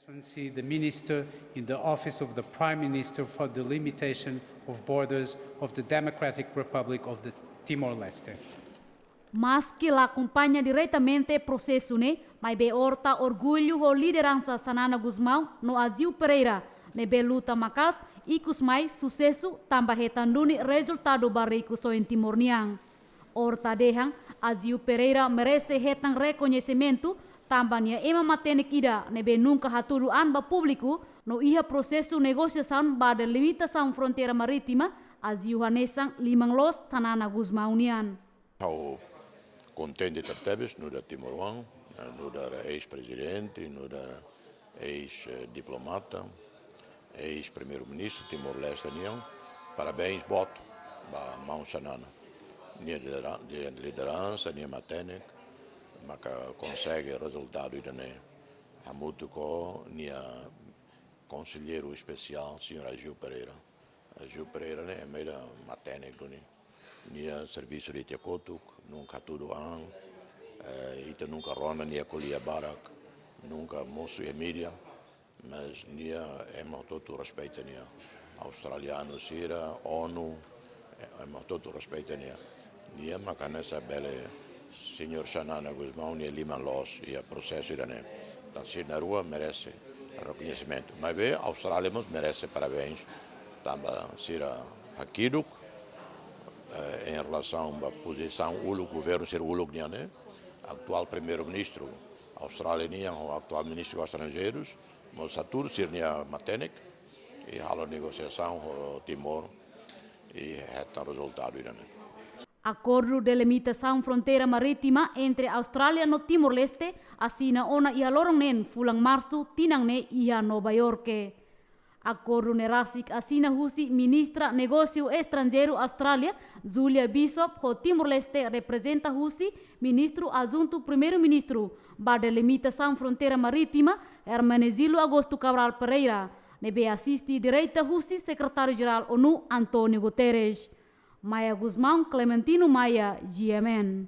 The Minister in the Office of the Prime Minister for the Limitation of Borders of the Democratic Republic of the Timor-Leste. Mas que lá acompanha diretamente o processo, né? Mas be horta orgulho a liderança Xanana Gusmão no Agio Pereira, ne be luta macas e cus mais sucesso também retanduni resultado barrico so em Timor-Niang. Horta dehang Agio Pereira merece retang reconhecimento também ema matenik ida ne be nunca haturuan ba público no iha processo negociação ba de limitação fronteira marítima Agio hanesang limang los Xanana Gusmão nian. Contente tertebes no da Timor-Wang, no da ex-presidente, no da ex-diplomata, ex-primeiro-ministro Timor-Leste nian. Parabéns boto ba mão Xanana. Nia liderança, nia matenik, mas consegue resultado idane. Hamutu ko nia Konselleiru Especial, Sr. Agio Pereira. Agio Pereira né é meio matenik do nia serviço de tecotuk, nunca tudo ita nunca rona nia colia barak, nunca moço e mídia, mas nia é todo respeito nia. Australiano sira, ONU, é todo respeito nia. Nia macanessa bele Sr. Xanana Gusmão nia liman los e processo irane. Então se na rua merece reconhecimento. Mas bem, a Austrália merece parabéns. Também sira hakiduk em relação à posição do governo ser o né? Atual primeiro-ministro australiano, o atual ministro dos estrangeiros, mas tudo ser nia matenik e a negociação com Timor e é o resultado irane. Acordo de limitação fronteira marítima entre Austrália e Timor-Leste assina ona iha lorongnen fulang março tinangne iha Nova York. Acordo nerasik assina husi ministra negócio estrangeiro Austrália Julia Bishop ho Timor-Leste representa husi ministro adjunto primeiro-ministro ba de limitação fronteira marítima Hermenegildo Augusto Cabral Pereira nebe assisti direita husi secretário-geral ONU António Guterres. Maya Gusmão, Clementino Maia, GMN.